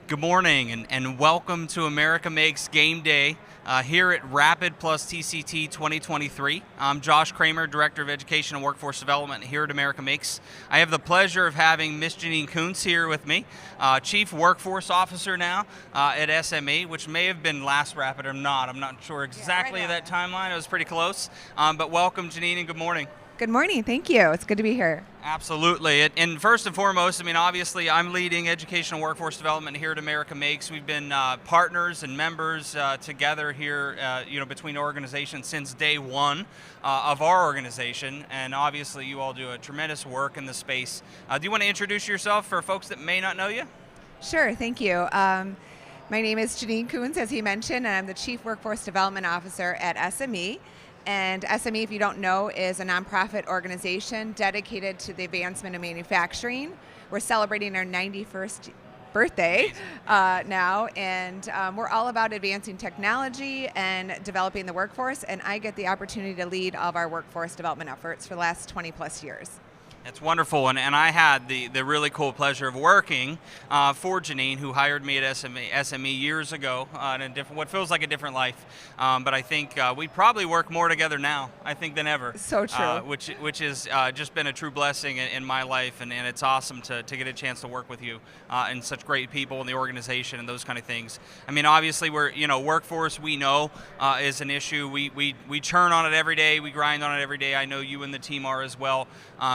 Good morning and welcome to America Makes Game Day here at Rapid Plus TCT 2023. I'm Josh Cramer, Director of Education and Workforce Development here at America Makes. I have the pleasure of having Miss Jeannine Kunz here with me, Chief Workforce Officer now at SME, which may have been last Rapid or not. I'm not sure exactly that timeline. It was pretty close. But welcome, Jeannine, and good morning. Good morning. Thank you. It's good to be here. Absolutely. And first and foremost, obviously I'm leading educational workforce development here at America Makes. We've been partners and members together here, between organizations since day one of our organization. And obviously you all do a tremendous work in the space. Do you want to introduce yourself for folks that may not know you? Sure. Thank you. My name is Jeannine Kunz, as he mentioned, and I'm the Chief Workforce Development Officer at SME. And SME, if you don't know, is a nonprofit organization dedicated to the advancement of manufacturing. We're celebrating our 91st birthday now, and we're all about advancing technology and developing the workforce, and I get the opportunity to lead all of our workforce development efforts for the last 20 plus years. It's wonderful, and I had the really cool pleasure of working for Jeannine, who hired me at SME years ago in a different, what feels like a different life. But I think we probably work more together now, I think, than ever. So true. Which has just been a true blessing in my life, and it's awesome to get a chance to work with you and such great people in the organization and those kind of things. Obviously, workforce we know is an issue. We churn on it every day. We grind on it every day. I know you and the team are as well.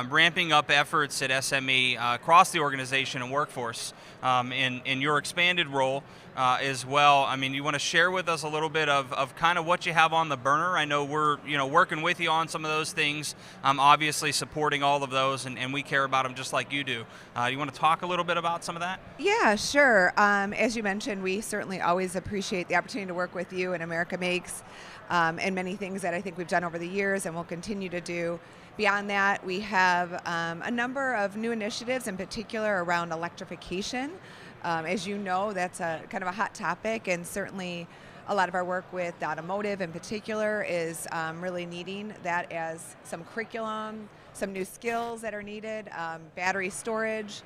Ramping up efforts at SME across the organization and workforce in your expanded role as well. You want to share with us a little bit of kind of what you have on the burner? I know we're working with you on some of those things, obviously supporting all of those, and we care about them just like you do. You want to talk a little bit about some of that? Yeah, sure. As you mentioned, we certainly always appreciate the opportunity to work with you and America Makes, and many things that I think we've done over the years and will continue to do. Beyond that, we have a number of new initiatives, in particular around electrification. As you know, that's a kind of a hot topic, and certainly a lot of our work with automotive in particular is really needing that as some curriculum, some new skills that are needed, battery storage,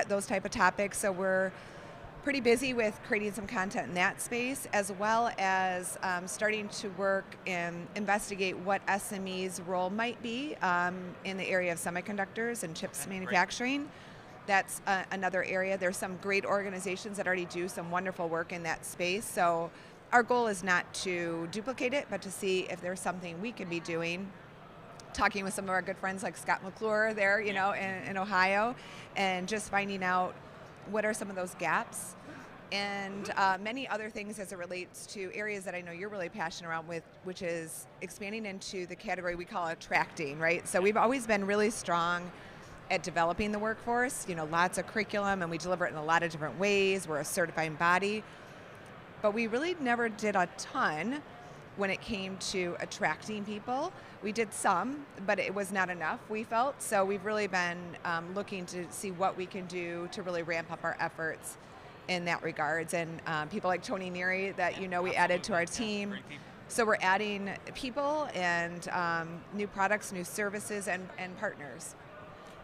those type of topics. So we're pretty busy with creating some content in that space, as well as starting to work and investigate what SME's role might be in the area of semiconductors and chips manufacturing. Great. That's another area. There's some great organizations that already do some wonderful work in that space. So our goal is not to duplicate it, but to see if there's something we can be doing. Talking with some of our good friends like Scott McClure there, in Ohio, and just finding out what are some of those gaps, and many other things as it relates to areas that I know you're really passionate around with, which is expanding into the category we call attracting, right? So we've always been really strong at developing the workforce, lots of curriculum, and we deliver it in a lot of different ways. We're a certifying body, but we really never did a ton when it came to attracting people. We did some, but it was not enough, we felt. So we've really been looking to see what we can do to really ramp up our efforts in that regards. And people like Tony Neary that we added to our team. So we're adding people and new products, new services, and partners.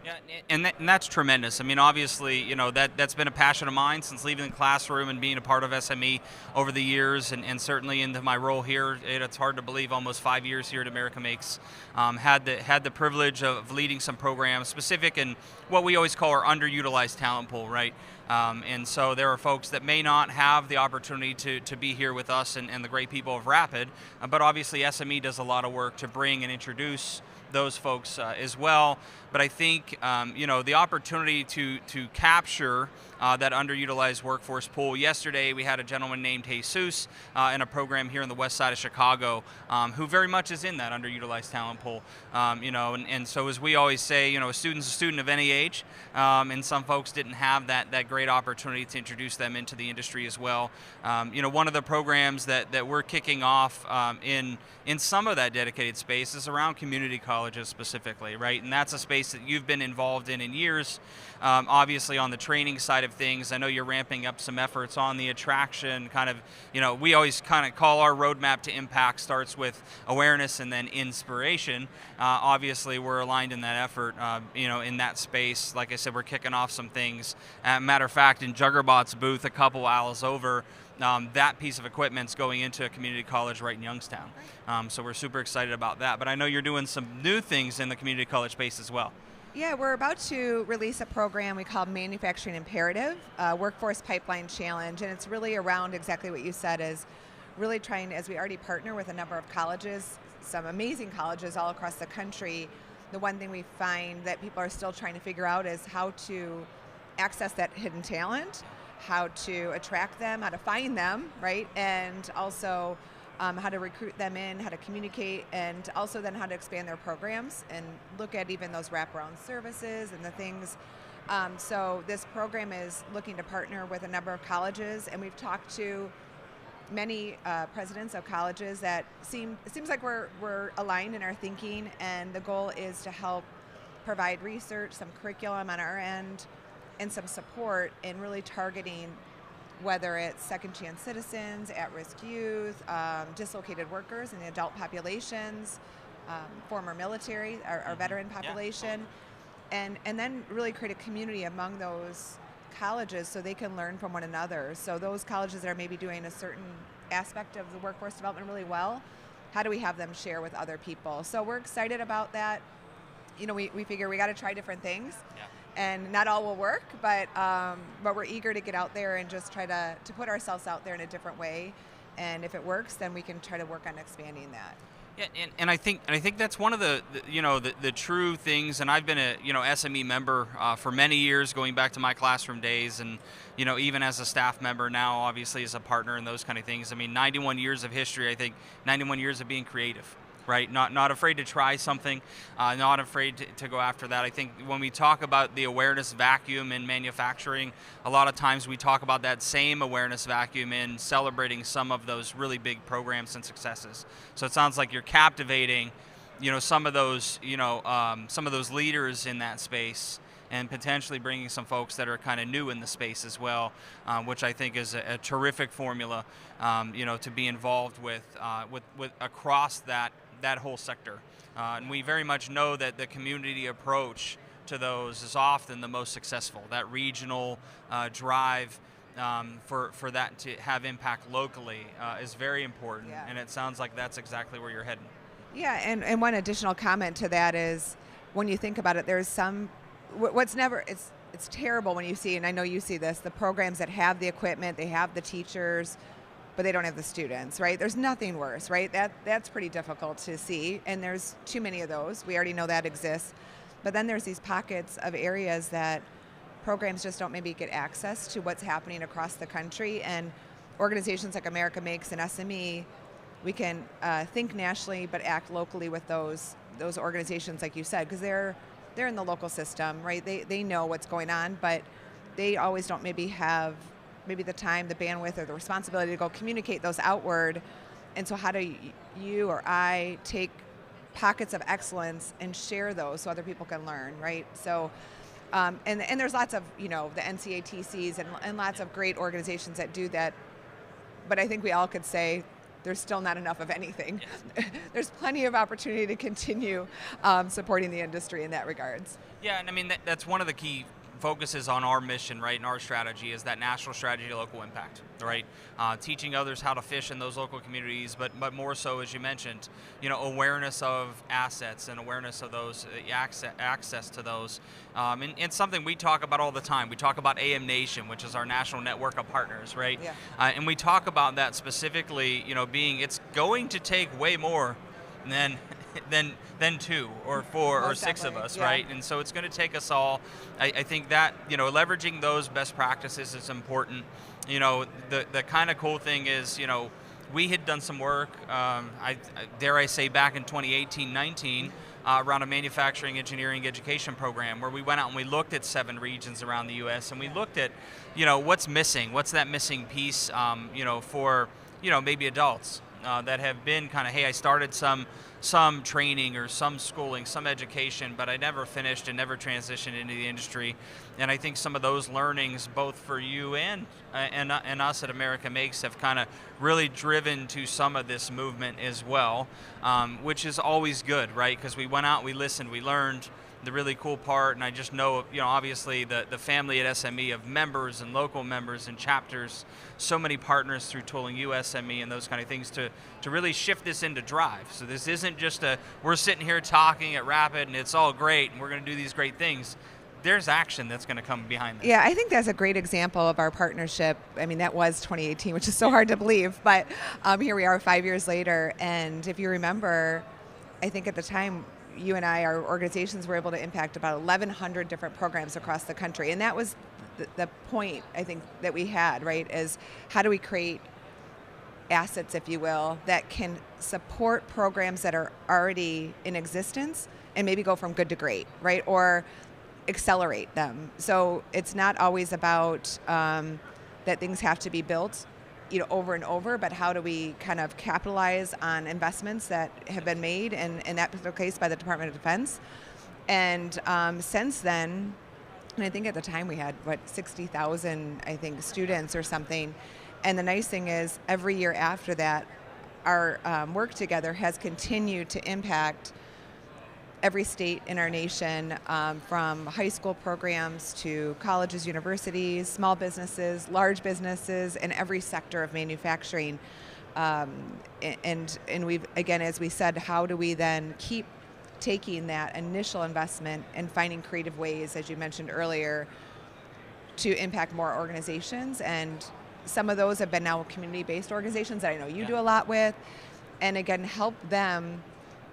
Yeah, and that's tremendous. Obviously, that's been a passion of mine since leaving the classroom and being a part of SME over the years, and certainly into my role here. It's hard to believe, almost 5 years here at America Makes. Had the privilege of leading some programs specific in what we always call our underutilized talent pool, right? And so there are folks that may not have the opportunity to be here with us and the great people of Rapid, but obviously SME does a lot of work to bring and introduce those folks as well. But I think the opportunity to capture that underutilized workforce pool. Yesterday we had a gentleman named Jesus in a program here in the west side of Chicago who very much is in that underutilized talent pool. And so as we always say, a student's a student of any age, and some folks didn't have that great opportunity to introduce them into the industry as well. One of the programs that we're kicking off in some of that dedicated space is around community colleges specifically, right? And that's a space that you've been involved in years. Obviously on the training side of things, I know you're ramping up some efforts on the attraction kind of, we always kind of call our roadmap to impact starts with awareness and then inspiration. Obviously we're aligned in that effort, in that space. Like I said, we're kicking off some things. Matter of fact, in Juggerbot's booth a couple aisles over, that piece of equipment's going into a community college right in Youngstown. So we're super excited about that. But I know you're doing some new things in the community college space as well. Yeah, we're about to release a program we call Manufacturing Imperative, Workforce Pipeline Challenge, and it's really around exactly what you said, is really trying, as we already partner with a number of colleges, some amazing colleges all across the country. The one thing we find that people are still trying to figure out is how to access that hidden talent, how to attract them, how to find them, right? And also how to recruit them in, how to communicate, and also then how to expand their programs and look at even those wraparound services and the things. So this program is looking to partner with a number of colleges, and we've talked to many presidents of colleges that it seems like we're aligned in our thinking, and the goal is to help provide research, some curriculum on our end, and some support in really targeting whether it's second chance citizens, at-risk youth, dislocated workers in the adult populations, former military, our veteran population, and then really create a community among those colleges so they can learn from one another. So those colleges that are maybe doing a certain aspect of the workforce development really well, how do we have them share with other people? So we're excited about that. You know, we figure we got to try different things. Yeah. And not all will work, but we're eager to get out there and just try to put ourselves out there in a different way. And if it works, then we can try to work on expanding that. Yeah, and I think that's one of the true things. And I've been a SME member for many years, going back to my classroom days, and even as a staff member now, obviously as a partner and those kind of things. I mean, 91 years of history. I think 91 years of being creative. Right, not afraid to try something, not afraid to go after that. I think when we talk about the awareness vacuum in manufacturing, a lot of times we talk about that same awareness vacuum in celebrating some of those really big programs and successes. So it sounds like you're captivating, some of those, some of those leaders in that space, and potentially bringing some folks that are kind of new in the space as well, which I think is a terrific formula, to be involved with across that whole sector. And we very much know that the community approach to those is often the most successful. That regional drive for that to have impact locally is very important, and it sounds like that's exactly where you're heading. Yeah, and one additional comment to that is, when you think about it, there's some, it's terrible when you see, and I know you see this, the programs that have the equipment, they have the teachers, but they don't have the students, right? There's nothing worse, right? That's pretty difficult to see, and there's too many of those. We already know that exists. But then there's these pockets of areas that programs just don't maybe get access to what's happening across the country, and organizations like America Makes and SME, we can think nationally but act locally with those organizations, like you said, because they're in the local system, right? They know what's going on, but they always don't maybe have the time, the bandwidth, or the responsibility to go communicate those outward. And so how do you or I take pockets of excellence and share those so other people can learn, right? So, and there's lots of, the NCATCs and lots of great organizations that do that, but I think we all could say there's still not enough of anything. There's plenty of opportunity to continue supporting the industry in that regards. Yeah, and I mean, that's one of the key focuses on our mission, right, and our strategy is that national strategy to local impact, right? Teaching others how to fish in those local communities, but more so, as you mentioned, awareness of assets and awareness of those, access to those. And something we talk about all the time. We talk about AM Nation, which is our national network of partners, right? Yeah. And we talk about that specifically, being, it's going to take way more than 2 or 4 or 6 of us, right? And so it's going to take us all. I think that, leveraging those best practices is important. The kind of cool thing is, we had done some work, dare I say, back in 2018-19, around a manufacturing engineering education program where we went out and we looked at 7 regions around the U.S. and we looked at, what's missing, what's that missing piece, for, maybe adults that have been kind of, hey, I started some training or some schooling, some education, but I never finished and never transitioned into the industry. And I think some of those learnings, both for you and us at America Makes, have kind of really driven to some of this movement as well, which is always good, right? Because we went out, we listened, we learned, the really cool part, and I just know, obviously the family at SME of members and local members and chapters, so many partners through Tooling U SME and those kind of things to really shift this into drive. So this isn't just we're sitting here talking at Rapid and it's all great and we're going to do these great things. There's action that's going to come behind this. Yeah, I think that's a great example of our partnership. I mean, that was 2018, which is so hard to believe, but here we are 5 years later. And if you remember, I think at the time, you and I, our organizations were able to impact about 1,100 different programs across the country. And that was the point, I think, that we had, right, is how do we create assets, if you will, that can support programs that are already in existence and maybe go from good to great, right, or accelerate them. So it's not always about that things have to be built, over and over, but how do we kind of capitalize on investments that have been made, and in that particular case by the Department of Defense. And since then, and I think at the time we had 60,000, I think, students or something. And the nice thing is, every year after that, our work together has continued to impact every state in our nation, from high school programs to colleges, universities, small businesses, large businesses, in every sector of manufacturing. And we've, again, as we said, how do we then keep taking that initial investment and finding creative ways, as you mentioned earlier, to impact more organizations? And some of those have been now community-based organizations that I know you do a lot with, and again, help them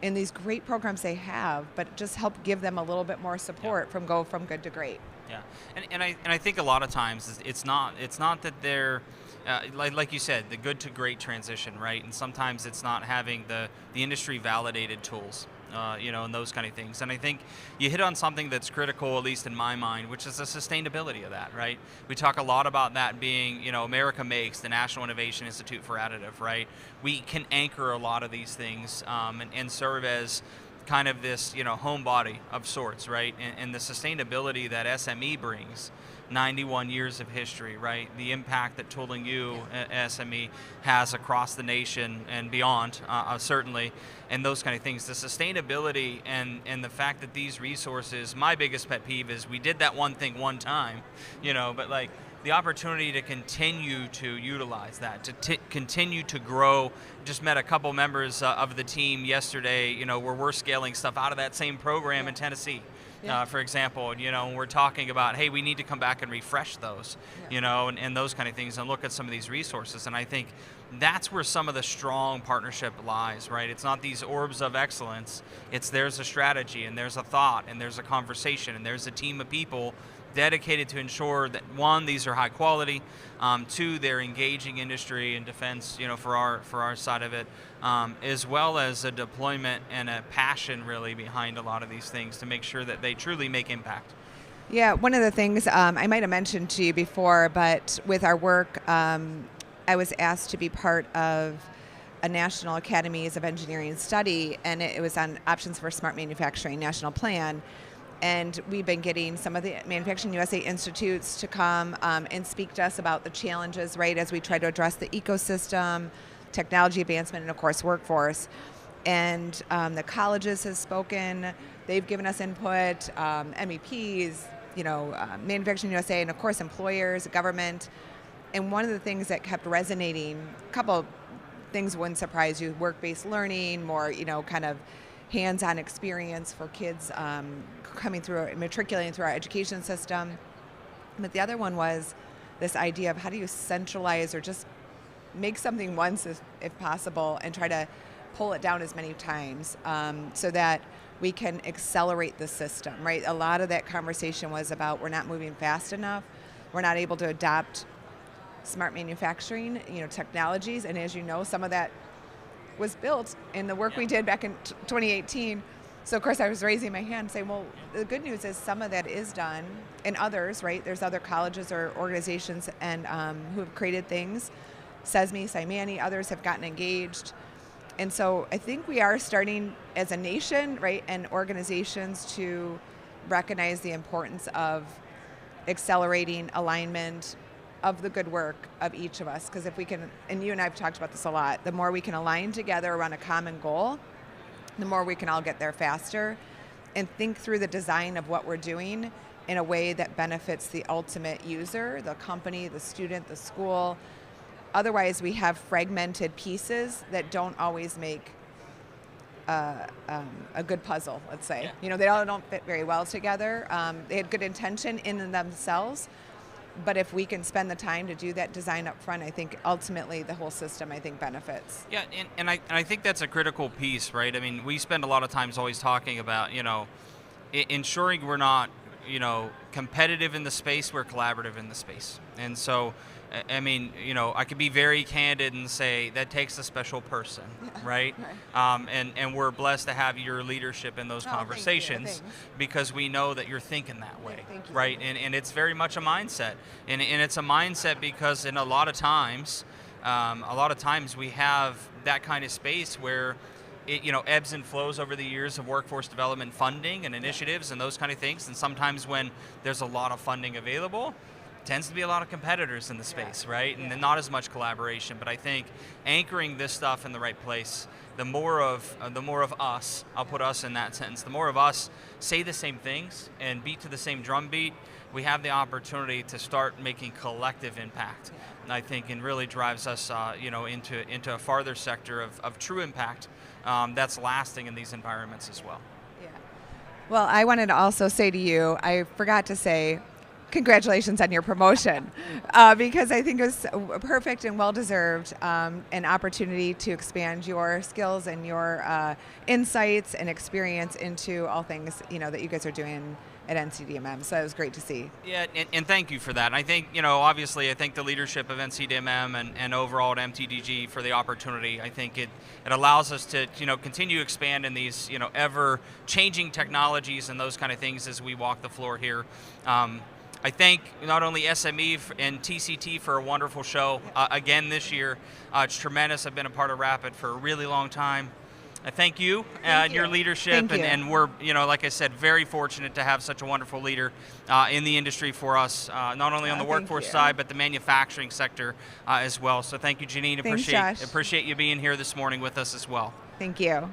in these great programs they have, but just help give them a little bit more support from good to great. Yeah, and I think a lot of times it's not that they're like you said, the good to great transition, right? And sometimes it's not having the industry validated tools, and those kind of things. And I think you hit on something that's critical, at least in my mind, which is the sustainability of that, right? We talk a lot about that being, America Makes, the National Innovation Institute for Additive, right? We can anchor a lot of these things and serve as kind of this, home body of sorts, right? And the sustainability that SME brings, 91 years of history, right? The impact that Tooling U SME has across the nation and beyond, certainly, and those kind of things. The sustainability and the fact that these resources, my biggest pet peeve is we did that one thing one time, but like the opportunity to continue to utilize that, to continue to grow. Just met a couple members of the team yesterday, where we're scaling stuff out of that same program in Tennessee. For example, and we're talking about, hey, we need to come back and refresh those, and those kind of things, and look at some of these resources. And I think that's where some of the strong partnership lies, right? It's not these orbs of excellence. It's there's a strategy, and there's a thought, and there's a conversation, and there's a team of people dedicated to ensure that, one, these are high quality, two, they're engaging industry and defense, for our side of it, as well as a deployment and a passion really behind a lot of these things to make sure that they truly make impact. Yeah, one of the things I might have mentioned to you before, but with our work, I was asked to be part of a National Academies of Engineering study, and it was on options for smart manufacturing national plan. And we've been getting some of the Manufacturing USA institutes to come and speak to us about the challenges, right, as we try to address the ecosystem, technology advancement, and of course workforce. And the colleges have spoken, they've given us input, MEPs, Manufacturing USA, and of course employers, government. And one of the things that kept resonating, a couple things wouldn't surprise you, work-based learning, more, kind of hands-on experience for kids coming through, matriculating through our education system. But the other one was this idea of how do you centralize or just make something once if possible and try to pull it down as many times so that we can accelerate the system, right? A lot of that conversation was about we're not moving fast enough, we're not able to adopt smart manufacturing, technologies, and as you know, some of that was built in the work we did back in 2018. So of course I was raising my hand saying, well, the good news is some of that is done, and others, right? There's other colleges or organizations and who have created things. SESME, Simani, others have gotten engaged. And so I think we are starting as a nation, right, and organizations to recognize the importance of accelerating alignment of the good work of each of us. Because if we can, and you and I have talked about this a lot, the more we can align together around a common goal, the more we can all get there faster. and think through the design of what we're doing in a way that benefits the ultimate user, the company, the student, the school. Otherwise, we have fragmented pieces that don't always make a good puzzle, let's say. Yeah. They all don't fit very well together. They had good intention in themselves, but if we can spend the time to do that design up front, I think ultimately the whole system, I think, benefits. Yeah, and I think that's a critical piece, right? I mean, we spend a lot of times always talking about, ensuring we're not, competitive in the space, we're collaborative in the space. And so, I mean, I could be very candid and say that takes a special person, right? And we're blessed to have your leadership in those conversations because we know that you're thinking that way, right? And it's very much a mindset. And it's a mindset because in a lot of times we have that kind of space where it ebbs and flows over the years of workforce development funding and initiatives and those kind of things. And sometimes when there's a lot of funding available, tends to be a lot of competitors in the space, right? And not as much collaboration. But I think anchoring this stuff in the right place, the more of us, I'll put us in that sentence, the more of us say the same things and beat to the same drum beat, we have the opportunity to start making collective impact. And I think it really drives us, into a farther sector of true impact that's lasting in these environments as well. Yeah. Well, I wanted to also say to you, I forgot to say, congratulations on your promotion, because I think it was perfect and well-deserved, an opportunity to expand your skills and your insights and experience into all things that you guys are doing at NCDMM. So it was great to see. Yeah, and thank you for that. And I think, obviously, I thank the leadership of NCDMM and overall at MTDG for the opportunity. I think it allows us to, continue to expand in these, ever-changing technologies and those kind of things as we walk the floor here. I thank not only SME and TCT for a wonderful show again this year. It's tremendous. I've been a part of Rapid for a really long time. I thank you and your leadership, and we're, like I said, very fortunate to have such a wonderful leader in the industry for us, not only on the workforce side, but the manufacturing sector as well. So thank you, Jeannine. Thanks, Josh. Appreciate you being here this morning with us as well. Thank you.